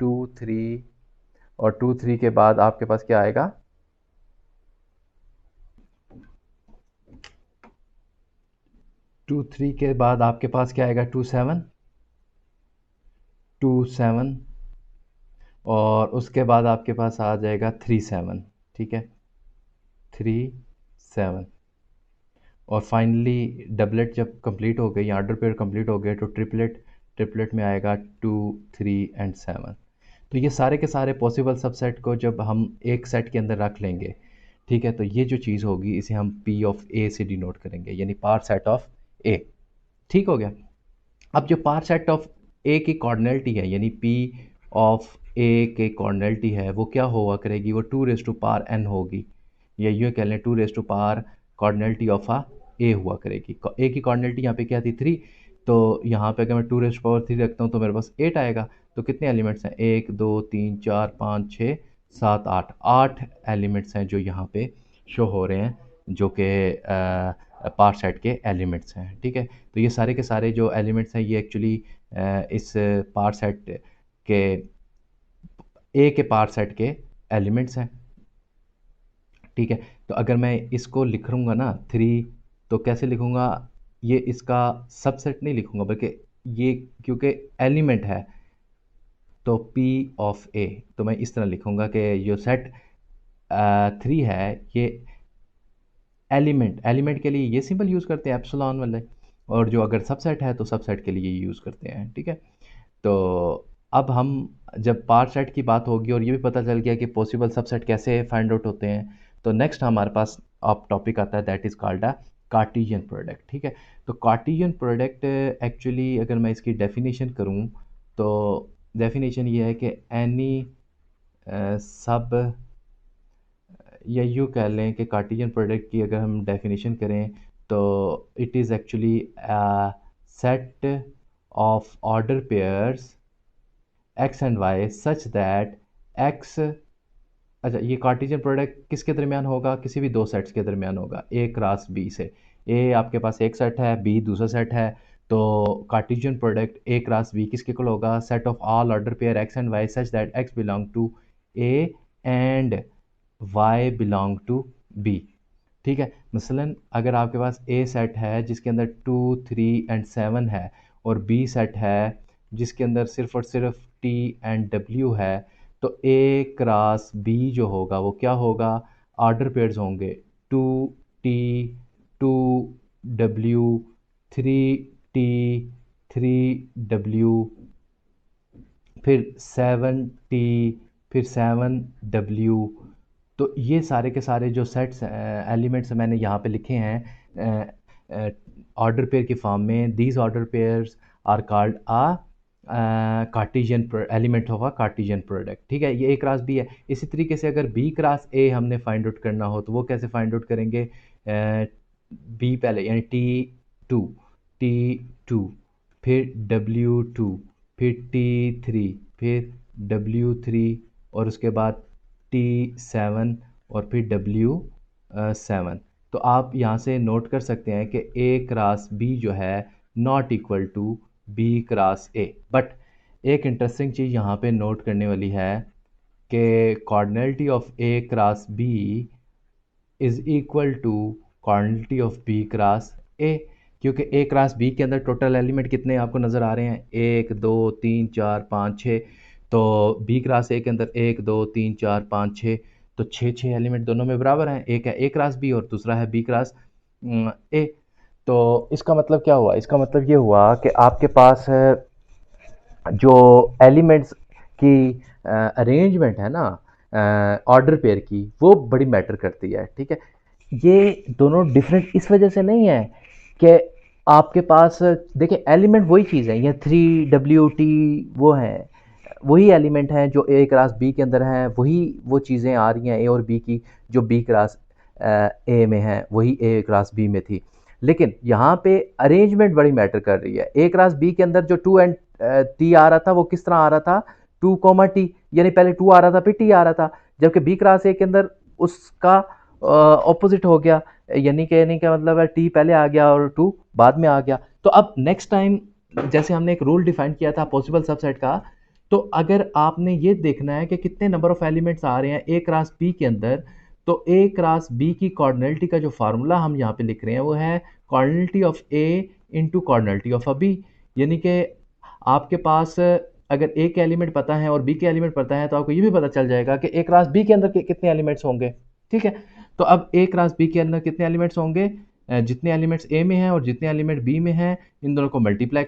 2 3 और 2 3 के बाद आपके पास क्या आएगा, 2 3 के बाद आपके पास क्या आएगा, 2 7 2 7 और उसके बाद आपके पास आ जाएगा 3 7, ठीक है, 3 7 और फाइनली डबलेट जब कंप्लीट हो गई, ऑर्डर पेयर कंप्लीट हो गए, तो ट्रिपलेट ट्रिपलेट में आएगा 2 3 एंड 7। तो ये सारे के सारे पॉसिबल सबसेट को जब हम एक सेट के अंदर रख लेंगे, ठीक है, तो ये जो चीज़ होगी इसे हम पी ऑफ ए से डिनोट करेंगे, यानी पार सेट ऑफ ए। ठीक हो गया। अब जो पार सेट ऑफ ए की कॉर्डिनलिटी है, यानी पी ऑफ ए के कॉर्डिनलिटी है, वो क्या हुआ करेगी, वो 2 रेज़ टू पावर एन होगी, या यूँ कह लें 2 रेज़ टू पावर कॉर्डिनलिटी ऑफ आ ए हुआ करेगी। ए की कॉर्डिनलिटी यहाँ पे क्या थी, 3, तो यहाँ पे अगर मैं 2 रेज़ टू पावर 3 रखता हूँ तो मेरे पास 8 आएगा। तो कितने एलिमेंट्स हैं, 1 2 3 4 5 6 7 8, 8 एलिमेंट्स हैं जो यहाँ पे शो हो रहे हैं, जो कि पार सेट के एलिमेंट्स हैं। ठीक है, तो ये सारे के सारे जो एलिमेंट्स हैं ये एक्चुअली इस पार सेट के ए के पार सेट के एलिमेंट्स हैं। ठीक है, तो अगर मैं इसको लिख लूँगा ना 3, तो कैसे लिखूँगा, ये इसका सबसेट नहीं लिखूँगा, बल्कि ये क्योंकि एलिमेंट है तो P ऑफ A, तो मैं इस तरह लिखूँगा कि जो सेट 3 है ये एलिमेंट के लिए ये सिंबल यूज़ करते हैं एप्सिलॉन वाले, और जो अगर सबसेट है तो सबसेट के लिए यूज़ करते हैं। ठीक है, तो अब हम जब पार सेट की बात होगी और ये भी पता चल गया कि पॉसिबल सबसेट कैसे फाइंड आउट होते हैं, तो नेक्स्ट हमारे पास अब टॉपिक आता है that is called a Cartesian product. ठीक है, तो कार्टेशियन प्रोडक्ट एक्चुअली अगर मैं इसकी डेफिनेशन करूं तो डेफिनेशन ये है कि एनी सब, या यूँ कह लें कि कार्टेशियन प्रोडक्ट की अगर हम डेफिनेशन करें तो it is actually set of order pairs X and Y such that X, अच्छा ये कार्टेशियन प्रोडक्ट किसके दरमियान होगा, किसी भी दो सेट्स के दरमियान होगा, ए क्रॉस बी से। ए आपके पास एक सेट है, बी दूसरा सेट है, तो Cartesian product A cross B किसके को होगा, set of all order pair X and Y such that X belong to A and Y belong to B. ठीक है, मसलन अगर आपके पास ए सेट है जिसके अंदर 2 3 एंड 7 है, और बी सेट है जिसके अंदर सिर्फ और सिर्फ टी एंड डब्ल्यू है, तो ए क्रॉस बी जो होगा वो क्या होगा, ऑर्डर पेयर्स होंगे 2 टी 2 डब्ल्यू 3 टी 3 डब्ल्यू, फिर 7 टी फिर 7 डब्ल्यू। तो ये सारे के सारे जो सेट्स एलिमेंट्स मैंने यहाँ पे लिखे हैं ऑर्डर पेयर की फॉर्म में, these order pairs are called a Cartesian element of a Cartesian product. ठीक है, ये ए क्रॉस बी है। इसी तरीके से अगर बी क्रॉस ए हमने फाइंड आउट करना हो तो वो कैसे फाइंड आउट करेंगे, बी पहले यानी टू टी टू फिर डब्ल्यू टू फिर टी थ्री फिर डब्ल्यू थ्री और उसके बाद टी सेवन और फिर डब्ल्यू सेवन। तो आप यहाँ से नोट कर सकते हैं कि ए क्रॉस बी जो है not equal to B cross A. But एक इंटरेस्टिंग चीज़ यहाँ पे नोट करने वाली है कि cardinality of A cross B is equal to cardinality of B cross A, क्योंकि ए क्रॉस बी के अंदर टोटल एलिमेंट कितने आपको नज़र आ रहे हैं, 1 2 3 4 5 6, तो बी क्रॉस ए के अंदर 1 2 3 4 5 6, तो 6 एलिमेंट दोनों में बराबर हैं, एक है ए क्रॉस बी और दूसरा है बी क्रॉस ए। तो इसका मतलब क्या हुआ, इसका मतलब ये हुआ कि आपके पास जो एलिमेंट्स की अरेंजमेंट है ना ऑर्डर पेयर की, वो बड़ी मैटर करती है। ठीक है, ये दोनों डिफरेंट इस वजह से नहीं है कि आपके पास देखिए एलिमेंट वही चीज़ है, ये 3 WT वो है, वही एलिमेंट हैं जो ए क्रॉस बी के अंदर हैं, वही वो चीज़ें आ रही हैं ए और बी की जो बी क्रॉस ए में है वही ए क्रॉस बी में थी। लेकिन यहाँ पे अरेंजमेंट बड़ी मैटर कर रही है। ए क्रॉस बी के अंदर जो 2 एंड टी आ रहा था वो किस तरह आ रहा था, 2 टी, यानी पहले 2 आ रहा था फिर टी आ रहा था, जबकि बी क्रॉस ए के अंदर उसका ऑपोजिट हो गया, यानी कहने का मतलब है टी पहले आ गया और 2 बाद में आ गया। तो अब नेक्स्ट टाइम जैसे हमने एक रूल डिफाइन किया था पॉसिबल सबसेट का, तो अगर आपने ये देखना है कि कितने नंबर ऑफ एलिमेंट्स आ रहे हैं ए क्रॉस बी के अंदर, तो ए क्रॉस बी की कॉर्डिनलिटी का जो फार्मूला हम यहाँ पे लिख रहे हैं वो है cardinality of A into cardinality of uh B. यानी कि आपके पास अगर ए के एलिमेंट पता है और बी के एलिमेंट पता है तो आपको ये भी पता चल जाएगा कि ए क्रॉस बी के अंदर कितने एलिमेंट्स होंगे। ठीक है, तो अब ए क्रॉस बी के अंदर कितने एलिमेंट्स होंगे, जितने एलिमेंट्स ए में हैं और जितने एलिमेंट बी में हैं इन दोनों को मल्टीप्लाई।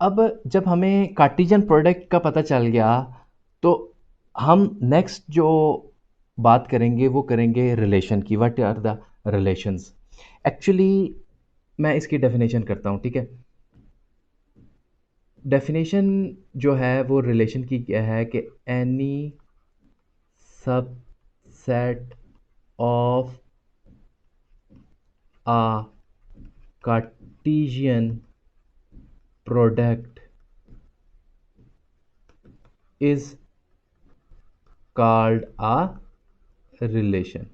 अब जब हमें कार्टेशियन प्रोडक्ट का पता चल गया तो हम नेक्स्ट जो बात करेंगे वो करेंगे रिलेशन की। What are the relations? Actually मैं इसकी डेफिनेशन करता हूँ। ठीक है, डेफिनेशन जो है वो रिलेशन की क्या है कि any subset of a Cartesian product is called a relation.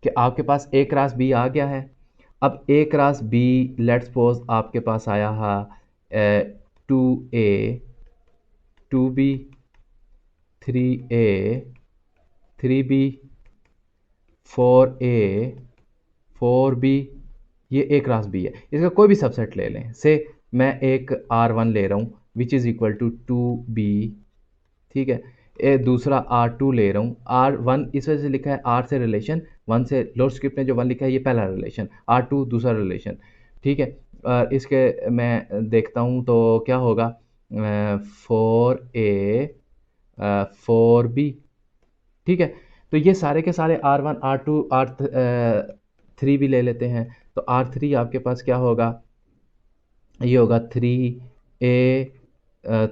कि आपके पास ए क्रॉस बी आ गया है। अब ए क्रॉस बी, लेट्स सपोज आपके पास आया है 2a 2b 3a 3b 4a 4b, ये ए क्रॉस बी है। इसका कोई भी सबसेट ले लें, से मैं एक R1 ले रहा हूँ which is equal to 2b। ठीक है, दूसरा R2 ले रहा हूँ। R1 इस वजह से लिखा है R से रिलेशन, 1 से लोड स्क्रिप्ट ने जो 1 लिखा है ये पहला रिलेशन, R2 दूसरा रिलेशन। ठीक है, इसके मैं देखता हूँ तो क्या होगा, 4a 4b। ठीक है, तो ये सारे के सारे R1 R2 R3 भी ले लेते हैं। तो R3 आपके पास क्या होगा, ये होगा 3a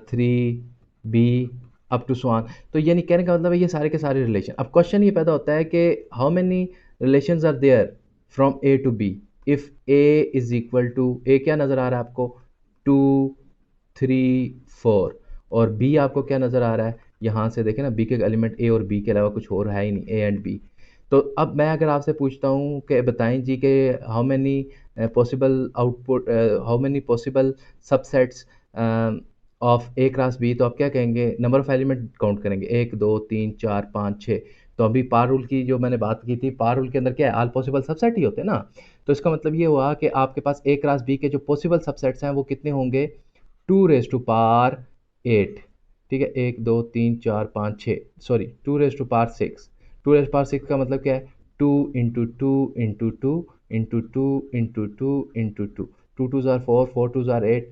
3b अप टू स्वान। तो यानी कहने का मतलब है ये सारे के सारे रिलेशन। अब क्वेश्चन ये पैदा होता है कि how many relations are there from A to B if A is equal to, A क्या नज़र आ रहा है आपको 2 3 4, और बी आपको क्या नज़र आ रहा है, यहाँ से देखें ना बी के एलिमेंट ए और बी के अलावा कुछ और है ही नहीं, ए एंड बी। तो अब मैं अगर आपसे पूछता हूँ कि बताएं जी कि how many possible output, how many possible subsets of A cross B, तो आप क्या कहेंगे, नंबर ऑफ एलिमेंट काउंट करेंगे 1 2 3 4 5 6। तो अभी पार रूल की जो मैंने बात की थी, पार रूल के अंदर क्या है, ऑल पॉसिबल सबसेट ही होते हैं ना। तो इसका मतलब ये हुआ कि आपके पास ए क्रॉस बी के जो पॉसिबल सबसेट्स हैं वो कितने होंगे, 2⁻8। ठीक है, 1 2 3 4 5 6, सॉरी 2⁻6। 2⁻6 का मतलब क्या है, 2 into 2 into 2 into 2 into 2 into 2, 2 2 ज़ार 4 4 2 ज़ार 8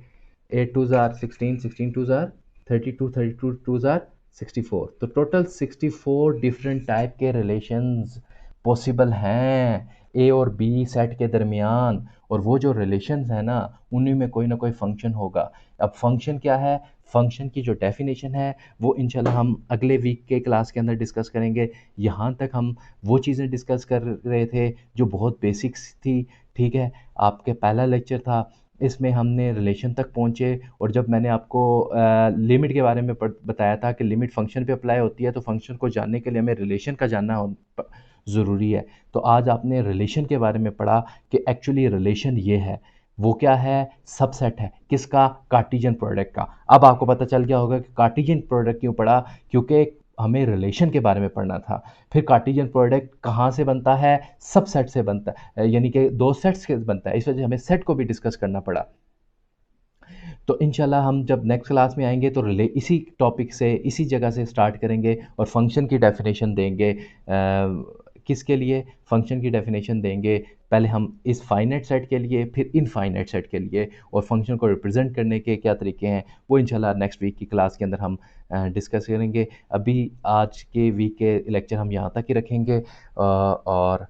8 2 ज़ार 16 16 2 ज़ार 32 32 2 ज़ार 64। तो टोटल 64 डिफरेंट टाइप के रिलेशंस पॉसिबल हैं ए और बी सेट के दरमियान। और वो जो रिलेशंस हैं ना उन्हीं में कोई ना कोई फंक्शन होगा। अब फंक्शन क्या है, फंक्शन की जो डेफिनेशन है वो इंशाल्लाह हम अगले वीक के क्लास के अंदर डिस्कस करेंगे। यहाँ तक हम वो चीज़ें डिस्कस कर रहे थे जो बहुत बेसिक्स थी। ठीक है, आपके पहला लेक्चर था, इसमें हमने रिलेशन तक पहुँचे। और जब मैंने आपको लिमिट के बारे में बताया था कि लिमिट फंक्शन पे अप्लाई होती है, तो फंक्शन को जानने के लिए हमें रिलेशन का जानना ज़रूरी है। तो आज आपने रिलेशन के बारे में पढ़ा कि एक्चुअली रिलेशन ये है, वो क्या है, सबसेट है किसका, कार्टेशियन प्रोडक्ट का। अब आपको पता चल गया होगा कि कार्टेशियन प्रोडक्ट क्यों पढ़ा, क्योंकि हमें रिलेशन के बारे में पढ़ना था। फिर कार्टेशियन प्रोडक्ट कहाँ से बनता है, सबसेट से बनता है, यानी कि दो सेट्स से बनता है, इस वजह से हमें सेट को भी डिस्कस करना पड़ा। तो इंशाल्लाह हम जब नेक्स्ट क्लास में आएंगे तो इसी टॉपिक से, इसी जगह से स्टार्ट करेंगे और फंक्शन की डेफिनेशन देंगे। किसके लिए फंक्शन की डेफिनेशन देंगे, पहले हम इस फाइनाइट सेट के लिए, फिर इनफाइनाइट सेट के लिए, और फंक्शन को रिप्रेजेंट करने के क्या तरीके हैं वो इंशाल्लाह नेक्स्ट वीक की क्लास के अंदर हम डिस्कस करेंगे। अभी आज के वीक के लेक्चर हम यहाँ तक ही रखेंगे और